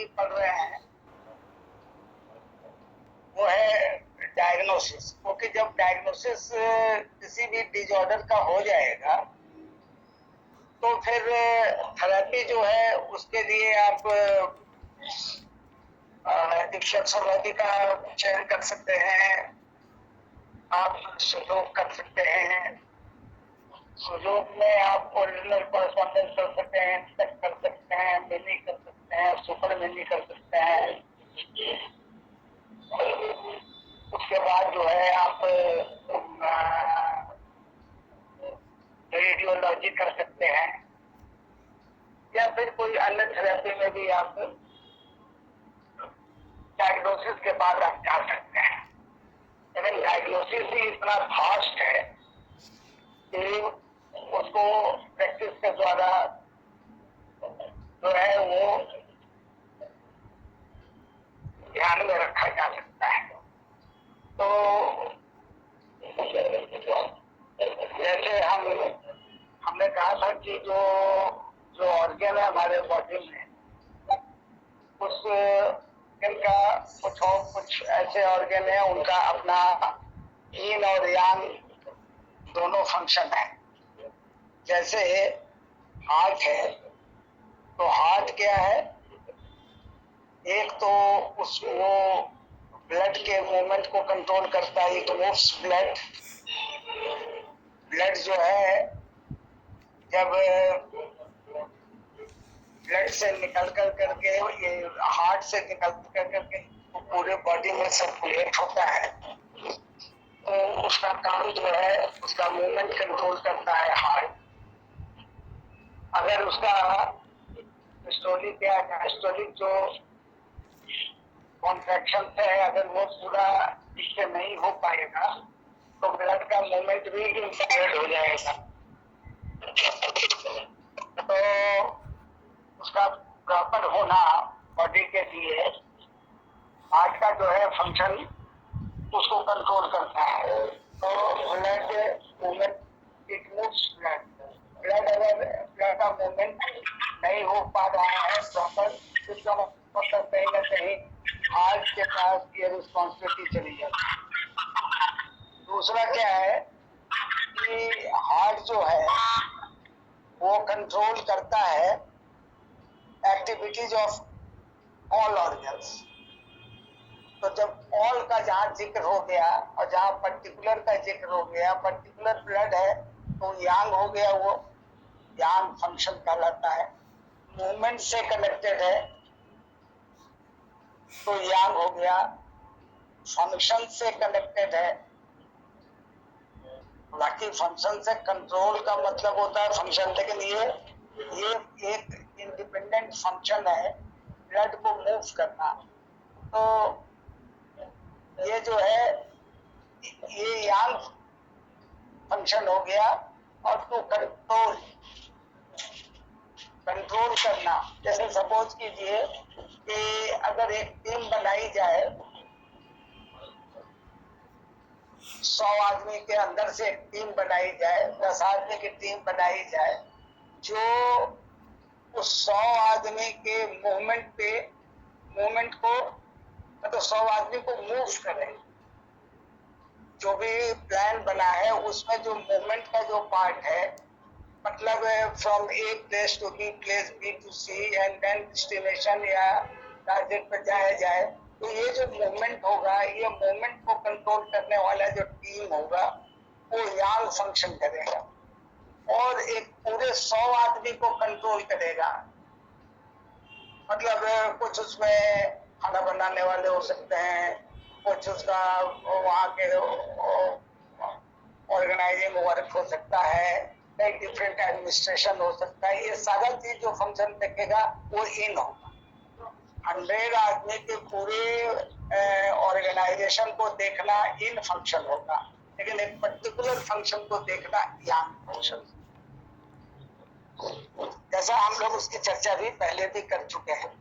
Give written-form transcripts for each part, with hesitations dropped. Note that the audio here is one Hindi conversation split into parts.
अभी पढ़ रहे हैं वो है डायग्नोसिस, क्योंकि जब डायग्नोसिस किसी भी डिसऑर्डर का हो जाएगा तो फिर थेरेपी जो है उसके लिए आप रिफ्लेक्सोलॉजी का चयन कर सकते हैं, आप सुयोग कर सकते हैं, सुयोग में आप ओरिजिनल कॉरेस्पॉन्डेंस कर सकते हैं, इंस्पेक्ट कर सकते हैं, मिनी कर सकते हैं, सुपर मिनी कर सकते हैं। उसके बाद जो है आप रेडियोलॉजी कर सकते हैं या फिर कोई अन्य थेरेपी में भी आप डायग्नोसिस के बाद आप जा सकते हैं। लेकिन डायग्नोसिस ही इतना फास्ट है कि उसको प्रैक्टिस के द्वारा जो है वो ध्यान में रखा जा सकता है। तो जैसे हमने कहा था कि जो ऑर्गन है हमारे बॉडी में, उस इनका कुछ ऐसे ऑर्गन है उनका अपना यीन और यांग दोनों फंक्शन है। जैसे हार्ट है, तो हार्ट क्या है, एक तो वो ब्लड के मूवमेंट को कंट्रोल करता है, इट मूव्स ब्लड। ब्लड जो है जब ब्लड से निकल कर करके ये हार्ट से निकल कर करके पूरे बॉडी में सर्कुलेट होता है, तो उसका काम जो है उसका मूवमेंट कंट्रोल करता है हार्ट। अगर उसका सिस्टोलिक या डायस्टोलिक जो कॉन्ट्रैक्शन है अगर वो पूरा ठीक से नहीं हो पाएगा तो ब्लड का मूवमेंट भी इम्पेयर्ड हो जाएगा। तो उसका प्रॉपर होना बॉडी के लिए हार्ट का जो है फंक्शन उसको कंट्रोल करता है। तो blood movement, it moves blood. Blood अगर ब्लड का मूवमेंट नहीं हो पा रहा है प्रॉपर, तो मतलब कहीं ना कहीं हार्ट के पास ये रिस्पॉन्सिबिलिटी चली जाती है। दूसरा क्या है कि हार्ट जो है वो कंट्रोल करता है एक्टिविटीज ऑफ ऑल ऑर्गन्स। तो जब ऑल का जहाँ जिक्र हो गया और जहाँ पर्टिकुलर का जिक्र हो गया, पर्टिकुलर ब्लड है तो यांग हो गया, वो यांग फंक्शन कहलाता है। मूवमेंट से कनेक्टेड है तो यांग हो गया, फंक्शन से कनेक्टेड है। बाकी फंक्शन से कंट्रोल का मतलब होता है फंक्शन, लेकिन ये एक इंडिपेंडेंट फंक्शन है ब्लड को मूव करना। तो ये जो है ये यांग फंक्शन हो गया। और तो कंट्रोल करना, जैसे सपोज कीजिए कि अगर एक टीम बनाई जाए, 100 आदमी के अंदर से एक टीम बनाई जाए, 10 आदमी की टीम बनाई जाए, जो उस 100 आदमी के मूवमेंट को मतलब 100 आदमी को मूव करे। जो भी प्लान बना है उसमें जो मूवमेंट का जो पार्ट है, मतलब from A place to B, place B to C and then destination या टारगेट पर जाया जाए, तो ये जो मूवमेंट होगा, ये मूवमेंट को कंट्रोल करने वाला जो टीम होगा वो यांग फंक्शन करेगा और एक पूरे 100 आदमी को कंट्रोल करेगा। मतलब कुछ उसमें खाना बनाने वाले हो सकते हैं, कुछ उसका वहाँ के ऑर्गेनाइजिंग वर्क हो सकता है, एक डिफरेंट एडमिनिस्ट्रेशन हो सकता है। ये सारा चीज जो फंक्शन देखेगा वो इन होगा। 100 आदमी के पूरे ऑर्गेनाइजेशन को देखना इन फंक्शन होगा, लेकिन एक पर्टिकुलर फंक्शन को देखना यांग फंक्शन। जैसा हम लोग उसकी चर्चा भी पहले भी कर चुके हैं।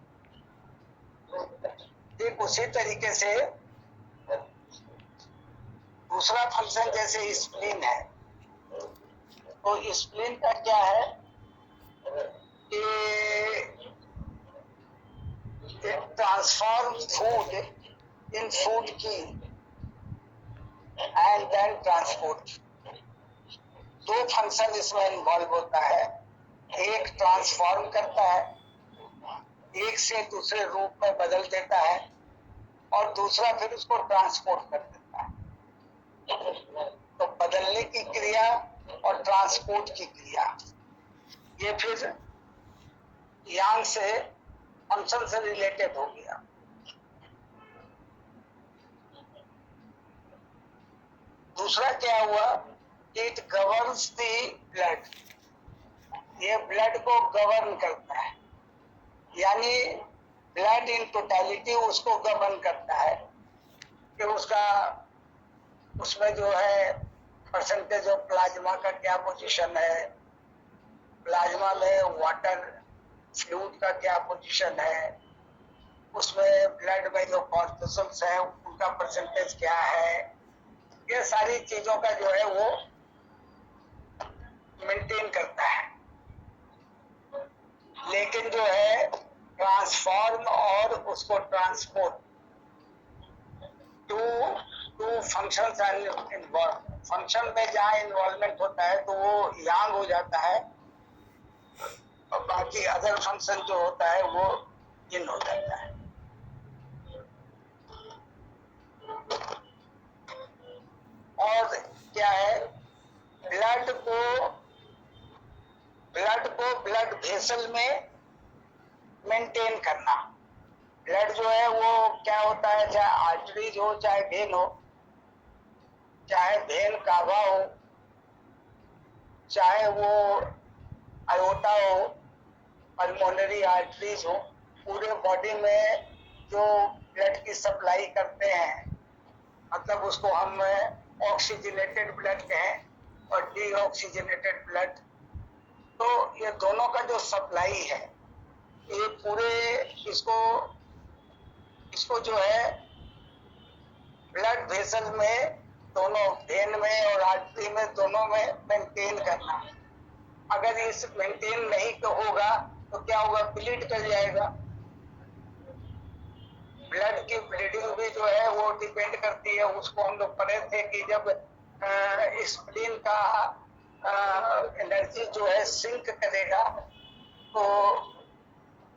ठीक उसी तरीके से दूसरा फंक्शन जैसे स्प्लीन है, तो स्प्लीन का क्या है कि it transforms food in food key and then transport. दो फंक्शन इसमें इन्वॉल्व होता है, एक ट्रांसफॉर्म करता है, एक से दूसरे रूप में बदल देता है, और दूसरा फिर उसको ट्रांसपोर्ट कर देता है। तो बदलने की क्रिया और ट्रांसपोर्ट की क्रिया, ये फिर यांग से फंक्शन से रिलेटेड हो गया। दूसरा क्या हुआ, इट गवर्न्स द ब्लड, ये ब्लड को गवर्न करता है, यानी ब्लड इन टोटलिटी उसको गवर्न करता है कि उसका उसमें जो है परसेंटेज ऑफ प्लाज्मा का क्या पोजीशन है, प्लाज्मा में वाटर फ्लूइड का क्या पोजीशन है, उसमें ब्लड में जो कॉर्टिसोल्स है उनका परसेंटेज क्या है, ये सारी चीजों का जो है वो मेंटेन करता है। लेकिन जो है ट्रांसफॉर्म और उसको transport to functions are involve, function में जहाँ इन्वॉल्वमेंट होता है तो वो यांग हो जाता है, और बाकी अदर फंक्शन जो होता है वो इन हो जाता है। और क्या है, ब्लड को ब्लड वेसल में मेंटेन करना। ब्लड जो है वो क्या होता है, चाहे आर्टरीज हो चाहे वेन हो, चाहे वेन कावा हो चाहे वो आयोटा हो, पल्मोनरी आर्टरीज हो, पूरे बॉडी में जो ब्लड की सप्लाई करते हैं, मतलब उसको हम ऑक्सीजनेटेड ब्लड कहें और डीऑक्सीजनेटेड ब्लड, तो ये दोनों का जो सप्लाई है ये पूरे इसको जो है ब्लड वेसल में, दोनों वेन में और आर्टरी में, दोनों में मेंटेन करना। अगर इस मेंटेन नहीं तो होगा तो क्या होगा, ब्लीड कर जाएगा। ब्लड की ब्लीडिंग भी जो है वो डिपेंड करती है, उसको हम लोग पढ़े थे कि जब स्प्लीन का एनर्जी जो है सिंक करेगा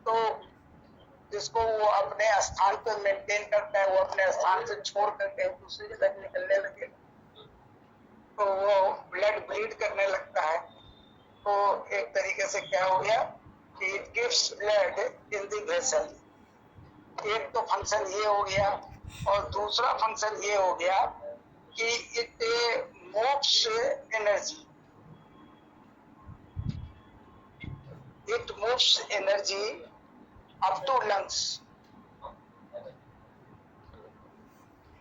तो जिसको वो अपने स्थान पर मेंटेन करता है, वो अपने स्थान से छोड़ करके दूसरी जगह निकलने लगे तो वो ब्लड ब्लीड करने लगता है। तो एक तरीके से क्या हो गया कि it gives blood in the vessel. एक तो फंक्शन ये हो गया, और दूसरा फंक्शन ये हो गया कि it moves energy, it moves energy up to lungs,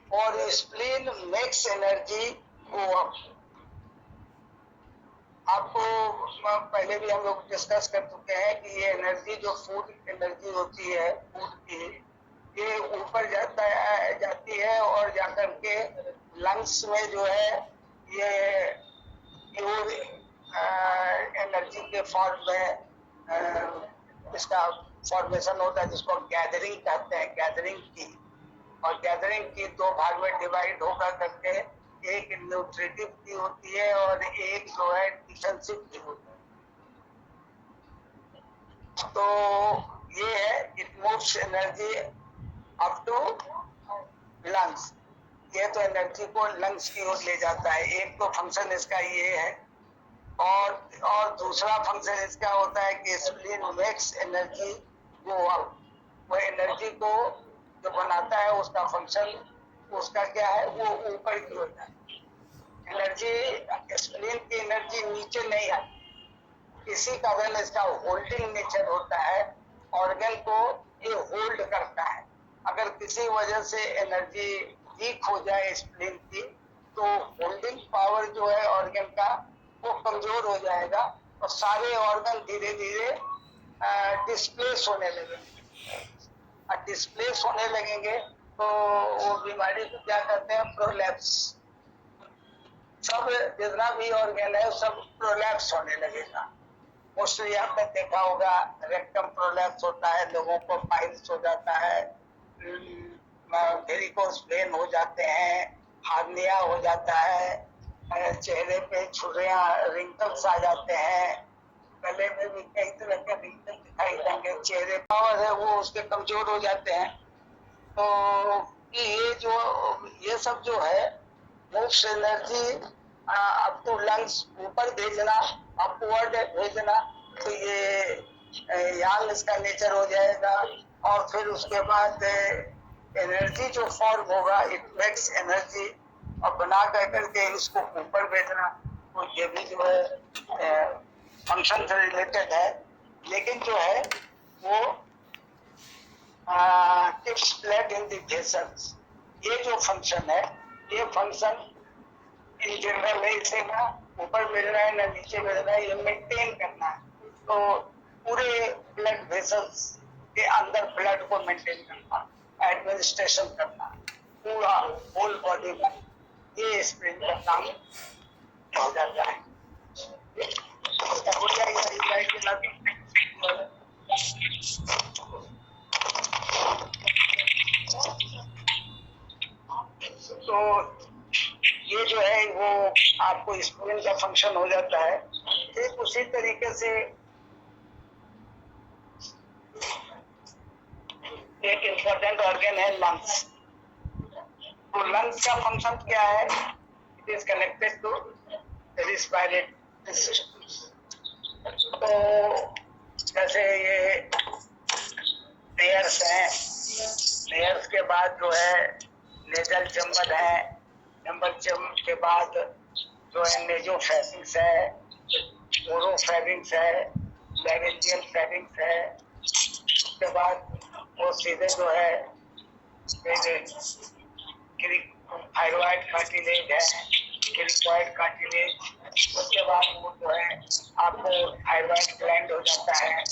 और spleen makes energy go up। आपको पहले भी हम लोग डिस्कस कर चुके हैं कि ये एनर्जी जो फूड एनर्जी होती है फूड की, ये ऊपर जाती है और जाकर के लंग्स में जो है ये एनर्जी के फॉर्म में इसका फॉर्मेशन होता है, जिसको गैदरिंग कहते हैं, गैदरिंग की। और गैदरिंग की दो भाग में डिवाइड होकर करके एक न्यूट्रिटिव की होती है और एक जो है डिफेंसिव की होती है। तो ये है, it moves energy up to lungs, ये तो एनर्जी को लंग्स की ओर ले जाता है। एक तो फंक्शन इसका ये है, और दूसरा फंक्शन इसका होता है कि spleen makes energy go up, वो एनर्जी को जो बनाता है उसका फंक्शन उसका क्या है, वो ऊपर की होता है। एनर्जी, स्प्लीन की एनर्जी नीचे नहीं आती, इसी कारण इसका होल्डिंग नेचर होता है, ऑर्गन को ये होल्ड करता है। अगर किसी वजह से एनर्जी वीक हो जाए स्प्लीन की, तो होल्डिंग पावर जो है ऑर्गन का वो कमजोर हो जाएगा और सारे ऑर्गन धीरे धीरे डिस्प्लेस होने लगेंगे। और डिस्प्लेस होने लगेंगे तो वो बीमारी को क्या कहते हैं, प्रोलैप्स। सब जितना भी ऑर्गन है सब प्रोलैप्स होने लगेगा। मोस्टली आपने देखा होगा रेक्टम प्रोलैप्स होता है, लोगों को पाइल्स हो जाता है, वेरिकोस वेन हो जाते हैं, हार्निया हो जाता है, चेहरे पे छुरियां रिंकल्स आ जाते हैं, गले में भी कई तरह के रिंकल दिखाई देंगे, चेहरे पावर है वो उसके कमजोर हो जाते हैं। तो ये सब जो है मोक्ष एनर्जी अप टू लंग्स ऊपर भेजना, अपवर्ड भेजना, तो ये यांग इसका नेचर हो जाएगा। और फिर उसके बाद एनर्जी जो फॉर्म होगा इट मेक्स एनर्जी, और बना करके इसको ऊपर भेजना, तो ये भी जो है फंक्शन से रिलेटेड है। लेकिन जो है वो tips blood in the vessels, ये जो फंक्शन है, ये फंक्शन इन जनरल है, इसे ना ऊपर मिल रहा है ना नीचे मिल रहा है, ये मेंटेन करना है। तो पूरे ब्लड वेसल्स के अंदर ब्लड को मेंटेन करना, एडमिनिस्ट्रेशन करना पूरा होल बॉडी में, ये स्प्रिंग का काम हो जाता है। तो ये जो है वो आपको स्प्रिंग का फंक्शन हो जाता है। ठीक उसी तरीके से एक इम्पोर्टेंट ऑर्गन है लंग्स। तो लंग्स का फंक्शन क्या है? It is connected to respiratory system. तो जैसे ये लेयर्स हैं, लेयर्स के बाद जो है नेजल चैम्बर है, चैम्बर के बाद जो है नेजोफेरिंक्स है, ओरोफेरिंक्स है, लैरिंजियल फेरिंक्स है। उसके बाद वो सीधे जो है थायराइड कार्टिलेज है, क्रिकॉइड कार्टिलेज। उसके बाद वो जो है आपको थायराइड ग्लैंड हो जाता है,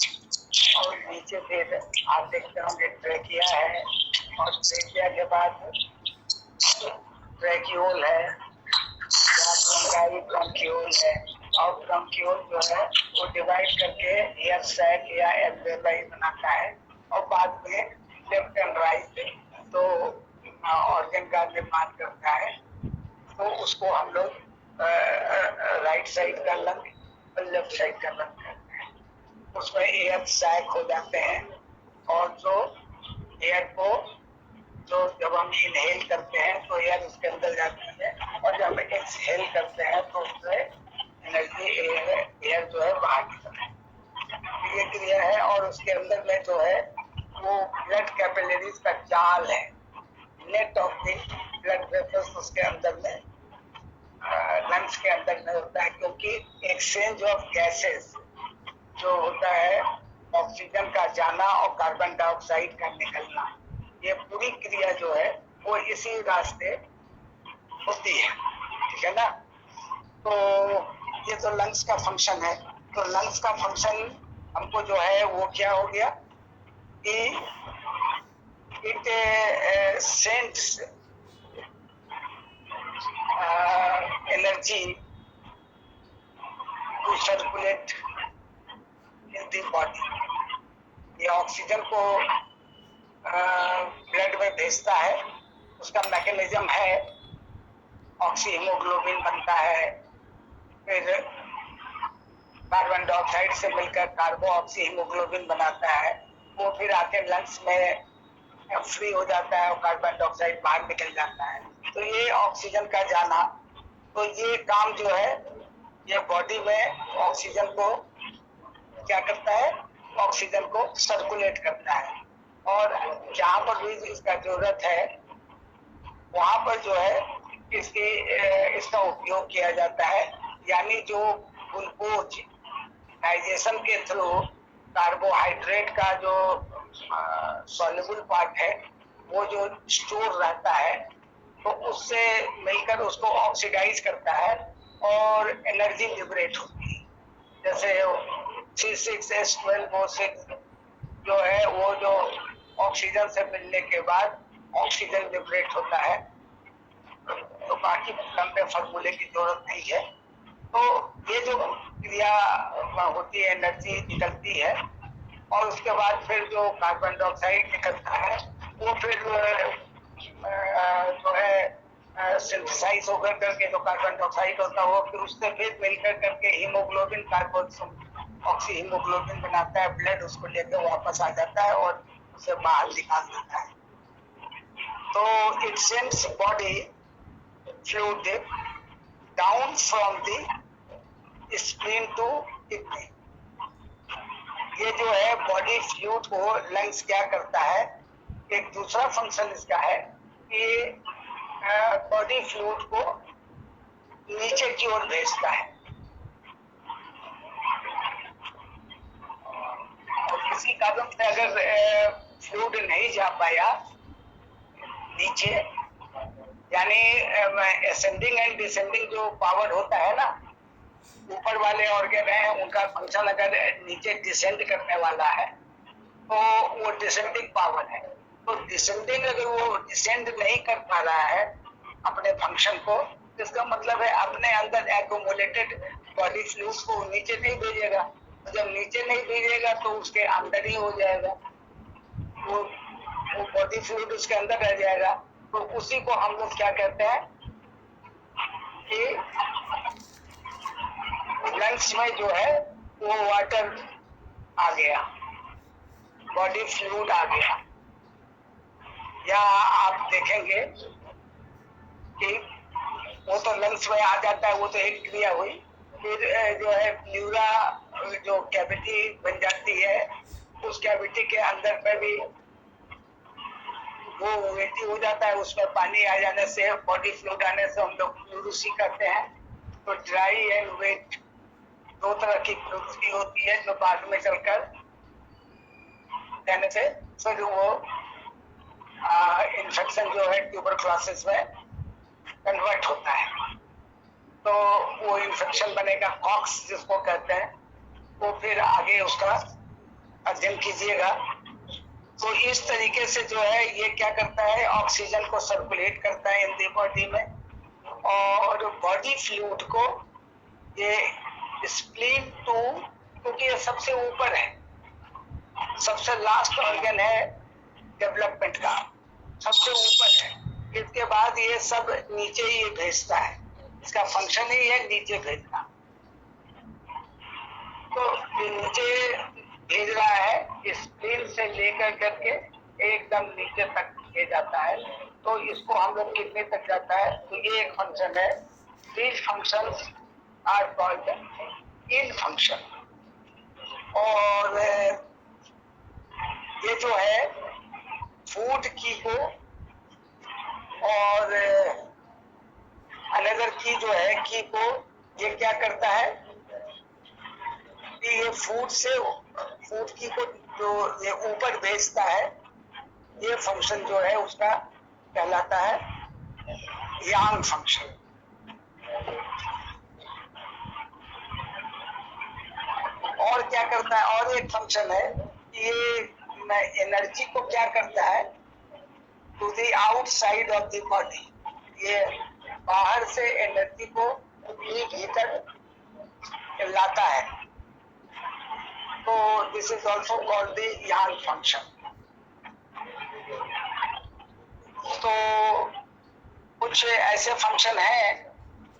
और नीचे फिर आप देखते होंगे ट्रेकिया है, और ट्रेकिया के बाद ट्रेकियोल है, ब्रोंकियोल है, और ब्रोंकियोल जो है वो डिवाइड करके एयर सैक या एल्वेलाई बनाता है, और बाद में लेफ्ट एंड राइट तो ऑर्गन का निर्माण करता है। तो उसको हम लोग राइट साइड का लंग और लेफ्ट साइड का लंग करते हैं। उसमें एयर सैक हो जाते हैं, और जो एयर को जो जब हम इनहेल करते हैं तो एयर उसके अंदर जाती है, और जब हम एक्सहेल करते हैं तो उससे एनर्जी एयर जो है बाहर निकलती है। ये क्रिया है। और उसके अंदर में जो है वो ब्लड कैपिलरीज का जाल है, net of the blood vessels उसके अंदर में लंग्स के अंदर में होता है। क्योंकि एक्सचेंज ऑफ गैसेस जो होता है, ऑक्सीजन का जाना और कार्बन डाइऑक्साइड का निकलना, ये पूरी क्रिया जो है वो इसी रास्ते होती है, ठीक है ना। तो ये तो लंग्स का फंक्शन है। तो लंग्स का फंक्शन हमको जो है वो क्या हो गया कि it sends energy to circulate in the body. ये ऑक्सीजन को ब्लड में भेजता है, उसका मैकेनिज्म है, ऑक्सी हीमोग्लोबिन बनता है, फिर कार्बन डाइऑक्साइड से मिलकर कार्बो ऑक्सी हीमोग्लोबिन बनाता है, वो फिर आके लंग्स में फ्री हो जाता है और कार्बन डाइऑक्साइड बाहर निकल जाता है। तो ये ऑक्सीजन का जाना, तो ये काम जो है ये बॉडी में ऑक्सीजन को क्या करता है, ऑक्सीजन को सर्कुलेट करता है, और जहाँ पर भी इसका जरूरत है वहां पर जो है इसका उपयोग किया जाता है। यानी जो ग्लूकोज डाइजेशन के थ्रू कार्बोहाइड्रेट का जो सॉल्युबल पार्ट है वो जो स्टोर रहता है, तो उससे मिलकर उसको ऑक्सीडाइज करता है और एनर्जी लिबरेट होती है। जैसे C6H12O6 जो है वो जो ऑक्सीजन से मिलने के बाद ऑक्सीजन लिबरेट होता है। तो बाकी लंबे फॉर्मूले की जरूरत नहीं है। तो ये जो क्रिया होती है, एनर्जी निकलती है और उसके बाद फिर जो कार्बन डाइऑक्साइड निकलता है वो फिर जो है सिंथेसाइज होकर करके जो कार्बन डाइऑक्साइड होता है वो फिर उससे फिर मिलकर करके हीमोग्लोबिन, कार्बन ऑक्सी हीमोग्लोबिन बनाता है, ब्लड उसको लेकर वापस आ जाता है और उसे बाहर निकाल देता है। तो it sends body fluid down from the spleen to kidney. ये जो है बॉडी फ्लूइड को लंग्स क्या करता है, एक दूसरा फंक्शन इसका है कि बॉडी फ्लूइड को नीचे की ओर भेजता है। और किसी कारण से अगर फ्लूइड नहीं जा पाया नीचे, यानी असेंडिंग एंड डिसेंडिंग जो पावर होता है ना, ऊपर वाले ऑर्गन है उनका फंक्शन अगर नीचे डिसेंड करने वाला है तो वो डिसेंडिंग पावर है। तो डिसेंडिंग अगर वो डिसेंड नहीं कर पा रहा है अपने फंक्शन को, इसका मतलब है अपने अंदर एक्यूमुलेटेड बॉडी फ्लूइड को नीचे नहीं भेजेगा। तो जब नीचे नहीं भेजेगा तो उसके अंदर ही हो जाएगा, वो बॉडी फ्लूइड उसके अंदर रह जाएगा। तो उसी को हम लोग क्या कहते हैं कि लंग्स में जो है वो वाटर आ गया, बॉडी फ्लूइड आ गया। या आप देखेंगे कि वो तो लंग्स में आ जाता है, वो तो एक क्रिया हुई। फिर जो है प्लूरा जो कैविटी बन जाती है, उस कैविटी के अंदर में भी वो वेटी हो जाता है, उसमें पानी आ जाने से, बॉडी फ्लूइड आने से हम लोग प्लूरिसी करते हैं। तो ड्राई एंड वेट दो तरह की प्लूरिसी होती है जो बाद में चलकर जाने से फिर वो इन्फेक्शन जो है ट्यूबरक्लोसिस में कन्वर्ट होता है। तो वो इन्फेक्शन बनेगा, कॉक्स जिसको कहते हैं, वो फिर आगे उसका अध्ययन कीजिएगा। तो इस तरीके से जो है ये क्या करता है, ऑक्सीजन को सर्कुलेट करता है इन दी बॉडी में, और बॉडी फ्लूइड को ये स्प्लीन टू, क्योंकि ये सबसे ऊपर है, सबसे लास्ट ऑर्गन है डेवलपमेंट का, सबसे ऊपर है। इसके बाद ये सब नीचे ही भेजता है, इसका फंक्शन ही है नीचे भेजना। तो ये नीचे भेज रहा है, स्प्लीन से लेकर करके एकदम नीचे तक ले जाता है। तो इसको हम लोग कितने तक जाता है, तो ये एक फंक्शन है। These functions are called in function. और ये जो है फूड की को और अनदर की जो है की को, ये क्या करता है कि ये फूड की को जो ये ऊपर भेजता है, ये फंक्शन जो है उसका कहलाता है यांग फंक्शन। और क्या करता है, और एक फंक्शन है, ये एनर्जी को क्या करता है, to the outside of the body, ये बाहर से एनर्जी को भीतर लाता है। तो this is also called the yang function. तो कुछ ऐसे फंक्शन हैं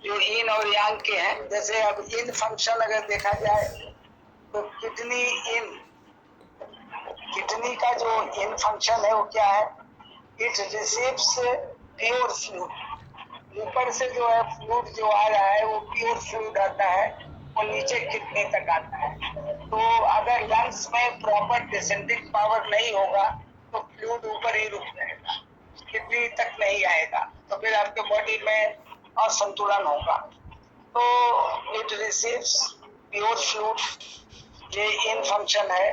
जो इन और यांग के हैं। जैसे अब इन फंक्शन अगर देखा जाए तो किडनी का जो इन फंक्शन है वो क्या है, इट रिसीव्स प्योर फ्लूइड। ऊपर से जो है फ्लूइड जो आ रहा है वो प्योर फ्लूइड आता है, वो नीचे किडनी तक आता है। तो अगर लंग्स में प्रॉपर डिसेंडिंग पावर नहीं होगा तो फ्लूइड ऊपर ही रुक जाएगा, किडनी तक नहीं आएगा, तो फिर आपके बॉडी में असंतुलन होगा। तो इट रिसीव्स प्योर फ्लूइड, ये इन फंक्शन है।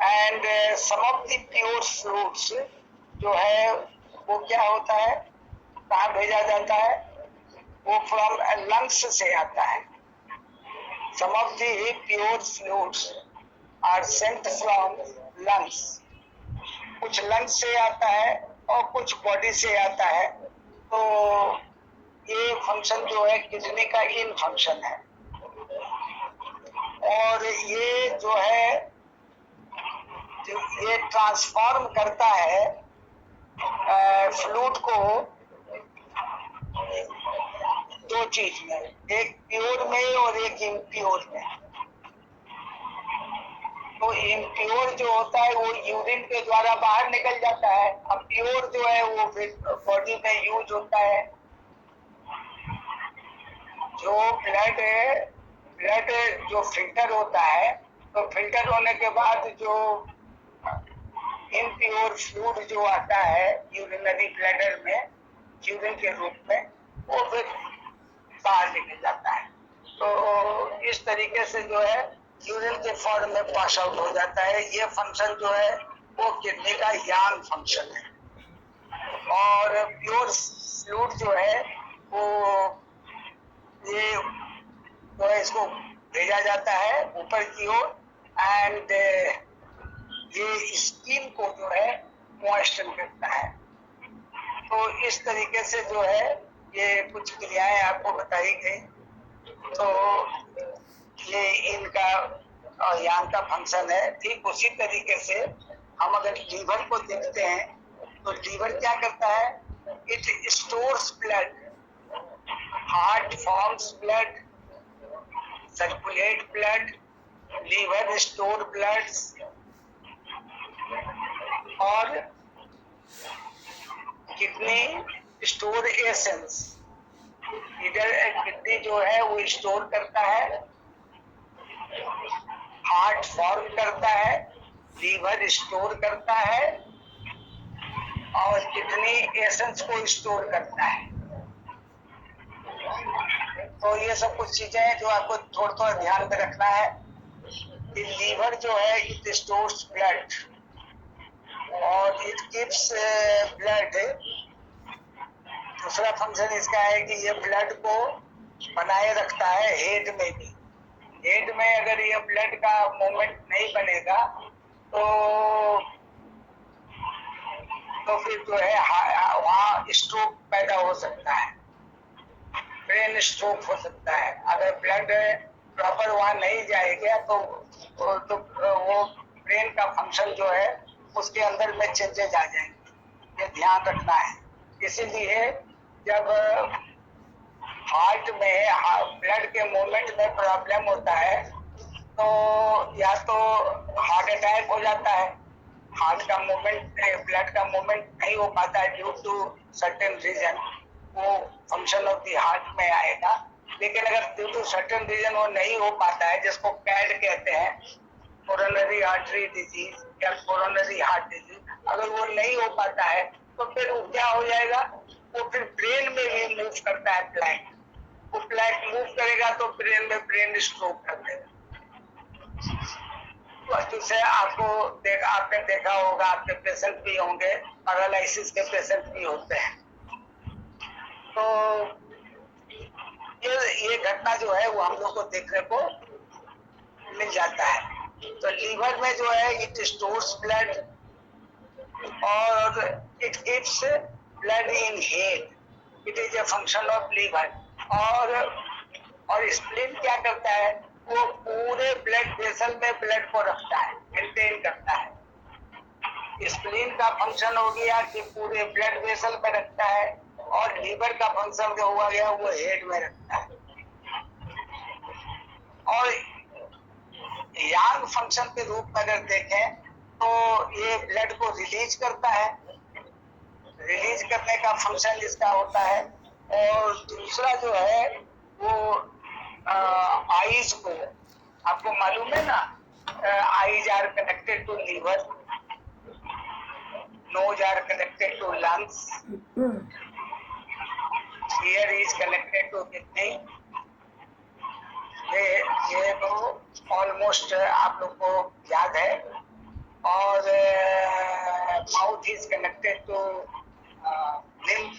And some of the pure fluids जो है वो क्या होता है, कहाँ भेजा जाता है, वो फ्रॉम लंग्स से आता है। Some of the pure fluids are sent from lungs. कुछ लंग्स से आता है और कुछ बॉडी से आता है। तो ये फंक्शन जो है किडनी का इन फंक्शन है। और ये जो है ये ट्रांसफॉर्म करता है फ्लूइड को दो चीज में, एक प्योर में और एक इम्प्योर में। तो इम्प्योर जो होता है वो यूरिन के द्वारा बाहर निकल जाता है, अब प्योर जो है वो फिर बॉडी में यूज होता है। जो ब्लड जो फिल्टर होता है, तो फिल्टर होने के बाद जो इम्प्योर फ्लूइड जो आता है यूरिनरी ब्लैडर में यूरिन के रूप में, वो फिर बाहर निकल जाता है। तो इस तरीके से जो है यूरिन के फॉर्म में पास आउट हो जाता है। ये फंक्शन जो है वो किडनी का यांग फंक्शन है। और प्योर फ्लूइड जो है वो ये जो है इसको भेजा जाता है ऊपर की ओर, एंड ये स्किन को जो है मॉइस्चर करता है। तो इस तरीके से जो है ये कुछ क्रियाएं आपको बताई गई। तो ये इनका यांग का फंक्शन है। ठीक उसी तरीके से हम अगर लीवर को देखते हैं तो लीवर क्या करता है, it stores blood, heart forms blood, circulate blood, liver store blood, और किडनी स्टोर एसेंस। इधर किडनी जो है वो स्टोर करता है, हार्ट फॉर्म करता है, लीवर स्टोर करता है, और किडनी एसेंस को स्टोर करता है। तो ये सब कुछ चीजें हैं जो आपको थोड़ा थोड़ा ध्यान में रखना है कि लीवर जो है इट स्टोर्स ब्लड और इट कीप्स ब्लड। दूसरा फंक्शन इसका है कि ये ब्लड को बनाए रखता है हेड में भी। हेड में अगर ये ब्लड का मूवमेंट नहीं बनेगा तो फिर जो है वहाँ स्ट्रोक पैदा हो सकता है, ब्रेन स्ट्रोक हो सकता है। अगर ब्लड प्रॉपर वहाँ नहीं जाएगा तो वो ब्रेन का फंक्शन जो है उसके अंदर में चेंजेस आ जाएंगे। ये ध्यान रखना है। इसीलिए जब हार्ट में ब्लड के मूवमेंट में प्रॉब्लम होता है तो या तो हार्ट अटैक हो जाता है, हार्ट का मूवमेंट ब्लड का मूवमेंट नहीं हो पाता है ड्यू टू सर्टेन रीजन, वो फंक्शन ऑफ द हार्ट में आएगा। लेकिन अगर ड्यू टू सर्टेन रीजन वो नहीं हो पाता है, जिसको कैड कहते हैं, कोरोनरी आर्टरी डिजीज या कोरोनरी हार्ट डिजीज, अगर वो नहीं हो पाता है तो फिर वो क्या हो जाएगा, वो फिर ब्रेन में भी मूव करता है प्लैक। वो प्लैक मूव करेगा तो ब्रेन में ब्रेन स्ट्रोक कर देगा। जिससे आपने देखा होगा, आपके पेशेंट भी होंगे, पैरालिसिस के पेशेंट भी होते हैं। तो ये घटना जो है वो हम लोग को देखने को मिल जाता है। तो लीवर में जो है इट स्टोर्स ब्लड और it keeps blood in head, it is a function of liver. और स्प्लीन क्या करता है, वो पूरे ब्लड वेसल में ब्लड को रखता है, मेंटेन करता है। स्प्लीन का फंक्शन हो गया कि पूरे ब्लड वेसल में रखता है, और लीवर का फंक्शन जो हुआ गया वो हेड में रखता है। और यांग फंक्शन के रूप में अगर देखें तो ये ब्लड को रिलीज करता है, रिलीज करने का फंक्शन इसका होता है। और दूसरा जो है वो आईज को, आपको मालूम है ना, eyes are connected to liver, nose are connected to lungs, ear is connected to kidney. ये तो ऑलमोस्ट आप लोग को याद है। और mouth is connected to lymph,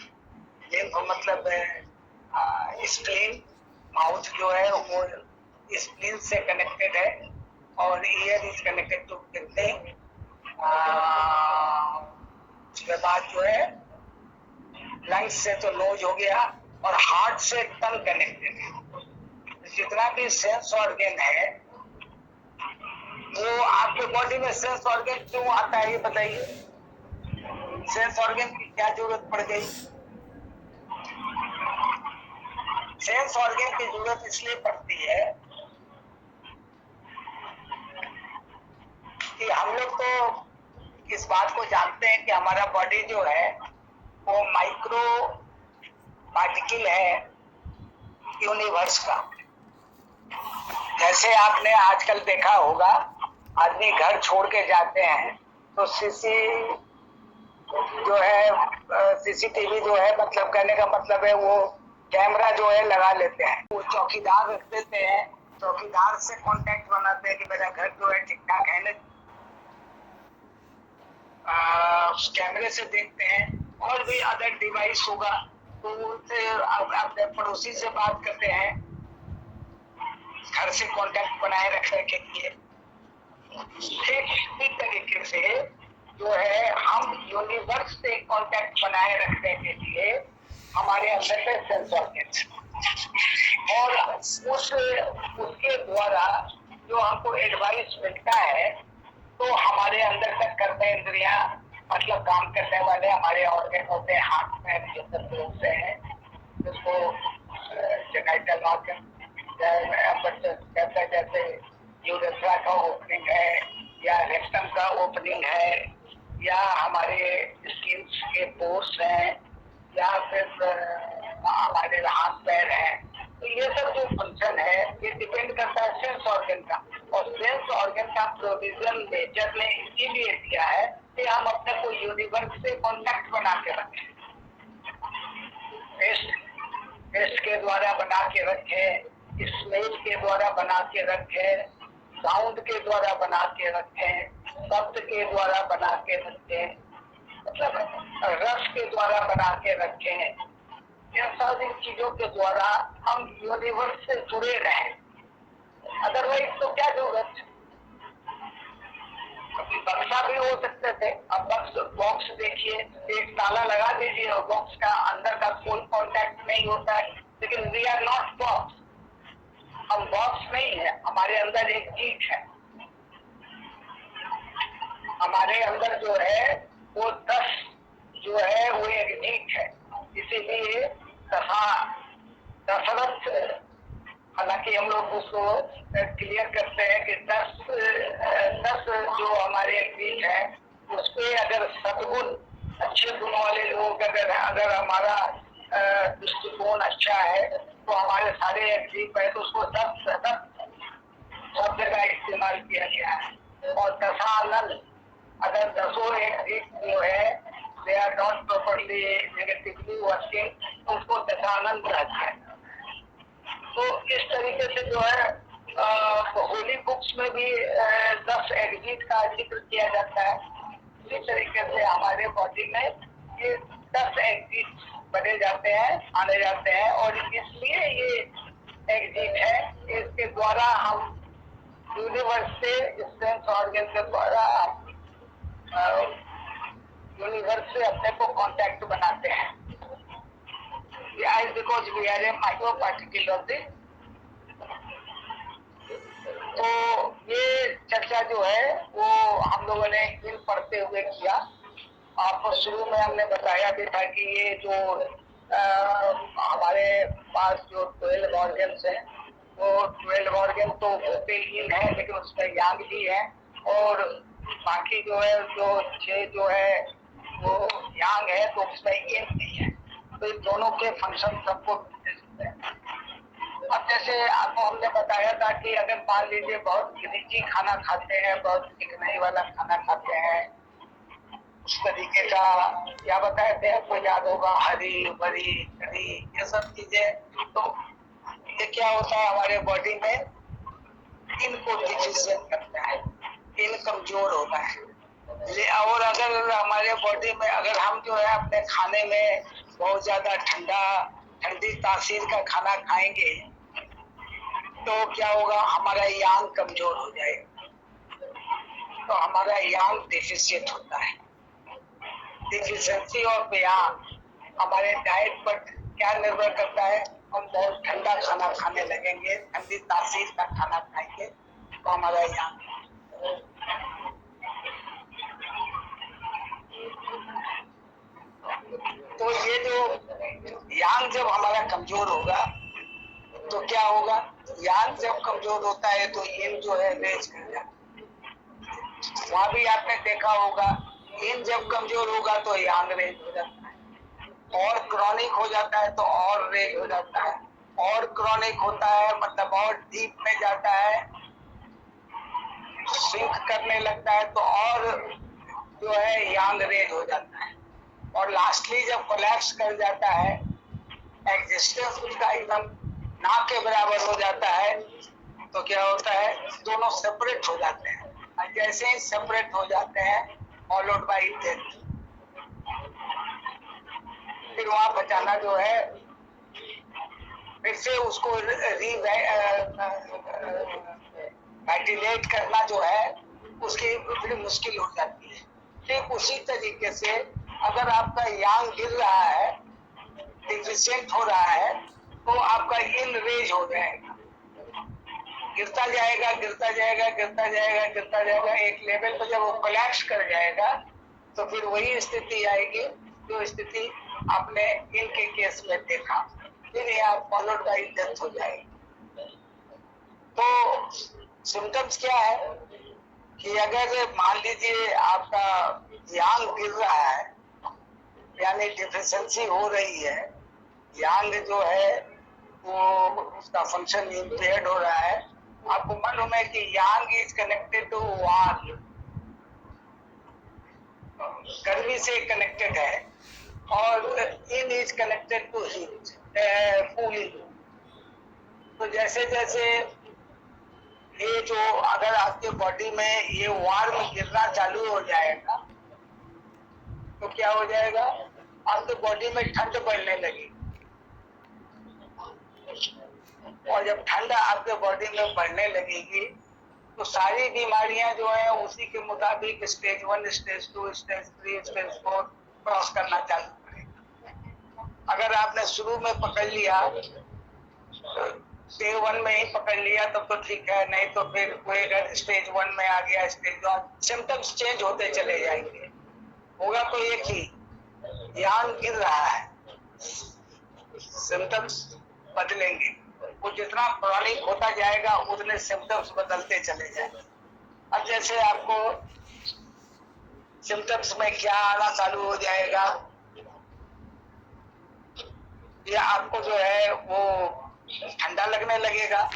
lymph मतलब स्प्लीन, माउथ जो है वो स्प्लीन से कनेक्टेड है। और ear is connected to kidney. उसके बाद जो है लंग्स से तो नोज हो गया, और हार्ट से टंग कनेक्टेड है। जितना भी सेंस ऑर्गन है वो आपके बॉडी में सेंस ऑर्गन क्यों आता है ये बताइए, सेंस ऑर्गन की क्या जरूरत पड़ गई? सेंस ऑर्गन की जरूरत इसलिए पड़ती है कि हम लोग तो इस बात को जानते हैं कि हमारा बॉडी जो है वो माइक्रो पार्टिकल है यूनिवर्स का। जैसे आपने आजकल देखा होगा, आदमी घर छोड़ के जाते हैं तो सीसीटीवी जो है, मतलब कहने का मतलब है वो कैमरा जो है लगा लेते हैं, वो चौकीदार रख देते हैं, चौकीदार से कांटेक्ट बनाते हैं कि मेरा घर जो है ठीक ठाक है ना, कैमरे से देखते हैं। और भी अदर डिवाइस होगा तो उनसे अपने पड़ोसी से बात करते हैं घर से कांटेक्ट बनाए रखने के लिए। ठीक इसी तरीके से जो है हम यूनिवर्स से कांटेक्ट बनाए रखने के लिए हमारे अंदर से सेंस ऑर्गन्स, और उसके द्वारा जो हमको एडवाइस मिलता है तो हमारे अंदर तक कर्मेंद्रियां मतलब काम करने वाले हमारे ऑर्गन होते हैं, हाथ पैर ये सब होते हैं, जिसको जेनाइटल ऑर्गन जैसे यूरेथ्रा का ओपनिंग है या रेक्टम का ओपनिंग है या हमारे स्किन के पोर्स हैं या फिर हमारे हाथ पैर हैं। तो ये सब जो फंक्शन है ये डिपेंड करता है सेंस ऑर्गन का, और सेंस ऑर्गन का प्रोविजन नेचर ने इसीलिए दिया है कि हम अपने को यूनिवर्स से कॉन्टेक्ट बना के रखें, टेस्ट के द्वारा बना के रखें, स्मेल के द्वारा बना के रखें, साउंड के द्वारा बना के रखें, शब्द के द्वारा बना के रखें, मतलब रस के द्वारा बना के रखें। इन सारी चीजों के द्वारा हम यूनिवर्स से जुड़े रहें, अदरवाइज तो क्या जरूरत है। बक्सा भी हो सकते थे, अब बॉक्स देखिए, एक ताला लगा दीजिए और बॉक्स का अंदर का कोई कांटेक्ट नहीं होता है, लेकिन वी आर नॉट बॉक्स, हम बॉक्स नहीं है, हमारे अंदर एक चीज है, हमारे अंदर जो है वो 10 जो है वो एक जीत है। इसीलिए दशरथ, हालांकि हम लोग उसको क्लियर करते हैं कि 10 जो हमारे एक जीत है उस पे अगर सद्गुण अच्छे गुण वाले लोग अगर हमारा दृष्टिकोण अच्छा है तो हमारे सारे एग्जीट है तो उसको 10 शब्द का इस्तेमाल किया गया है। और दशानल, अगर 10 एग्जीट जो है they are not properly negatively working तो उसको दशानल कहते हैं। तो इस तरीके से जो है होली बुक्स में भी 10 एग्जीट का जिक्र किया जाता है। इसी तरीके से हमारे बॉडी में ये 10 एग्जीट बने जाते हैं, आने जाते हैं, और इसलिए ये एग्जीट है, इसके द्वारा हम यूनिवर्स से सेंस ऑर्गन के द्वारा यूनिवर्स से अपने को कांटेक्ट बनाते हैं। Because we are a micro particle of this. तो ये चर्चा जो है वो हम लोगों ने दिन पढ़ते हुए किया। आपको शुरू में हमने बताया भी था कि ये जो हमारे पास जो 12 ऑर्गन्स हैं वो 12 ऑर्गन तो होते ही है, लेकिन उसमें यांग भी है, और बाकी जो है जो 6 जो है वो यांग है तो उसमें यिन भी है। तो इन दोनों के फंक्शन सबको मिलते हैं। अब जैसे आपको हमने बताया था कि अगर मान लीजिए बहुत रिची खाना खाते हैं, बहुत चिकनाई वाला खाना खाते हैं, उस तरीके का क्या बताए थे आपको याद होगा, हरी भरी करी ये सब चीजें, तो ये क्या होता है हमारे बॉडी में इनको डिफिशिएंट करता है, इन कमजोर होता है। और अगर हमारे बॉडी में अगर हम जो है अपने खाने में बहुत ज्यादा ठंडी तासीर का खाना खाएंगे तो क्या होगा, हमारा यांग कमजोर हो जाएगा, तो हमारा यांग डेफिशिएंट होता है। डेफिशिएंसी ऑफ यांग हमारे डाइट पर क्या निर्भर करता है, हम बहुत ठंडा खाना खाने लगेंगे, ठंडी तासीर का खाना खाएंगे तो हमारा यांग तो ये जो यांग जब हमारा कमजोर होगा तो क्या होगा, यांग जब कमजोर होता है तो yin जो है रेज कर जाता है। वहां भी आपने देखा होगा yin जब कमजोर होगा तो यांग रेज हो जाता है, और क्रॉनिक हो जाता है तो और रेज हो जाता है, और क्रॉनिक होता है मतलब और डीप में जाता है, सिंक करने लगता है तो और जो है यांग रेज हो जाता है, और लास्टली जब कोलैप्स कर जाता है, एग्जिस्टेंस उसका एकदम ना के बराबर हो जाता है, तो क्या होता है, दोनों सेपरेट हो जाते हैं, और जैसे ही सेपरेट हो जाते हैं फॉलोड बाय डेथ, फिर वहां बचाना जो है, फिर से उसको वेंटिलेट करना जो है उसकी फिर मुश्किल हो जाती है। ठीक उसी तरीके से अगर आपका यांग गिर रहा है, डिफिशिएंट हो रहा है, तो आपका इन रेज हो जाएगा, गिरता जाएगा गिरता जाएगा गिरता जाएगा गिरता जाएगा, एक लेवल पर जब वो कोलैप्स कर जाएगा तो फिर वही स्थिति आएगी जो स्थिति आपने इनके केस में देखा, फिर यहाँ फॉलोड बाय डेथ हो जाएगी। तो सिम्टम्स क्या है कि अगर मान लीजिए आपका यांग गिर रहा है, यानी डिफिशिएंसी हो रही है, यांग जो है वो उसका फंक्शन इम्पेयर्ड हो रहा है, आपको मालूम है कि yang is connected to warm, गर्मी से कनेक्टेड है, और yin is connected to heat cooling. तो जैसे जैसे ये जो अगर आपके बॉडी में ये वार्म गिरना चालू हो जाएगा तो क्या हो जाएगा, आपके बॉडी में ठंड बढ़ने लगी, और जब ठंड आपके बॉडी में बढ़ने लगेगी तो सारी बीमारियां जो है उसी के मुताबिक stage 1, stage 2, stage 3, stage 4 cross करना चालू करेगा। अगर आपने शुरू में पकड़ लिया, स्टेज 1 में ही पकड़ लिया तब तो ठीक है, नहीं तो फिर कोई अगर स्टेज 1 में आ गया, स्टेज 1, सिम्टम्स चेंज होते चले जाएंगे। होगा तो एक ही, यांग गिर रहा है, सिम्टम्स बदलेंगे, वो जितना क्रॉनिक होता जाएगा उतने सिम्टम्स बदलते चले जाएंगे। अब जैसे आपको सिम्टम्स में क्या आना चालू हो जाएगा, या आपको जो है वो ठंडा लगने लगेगा,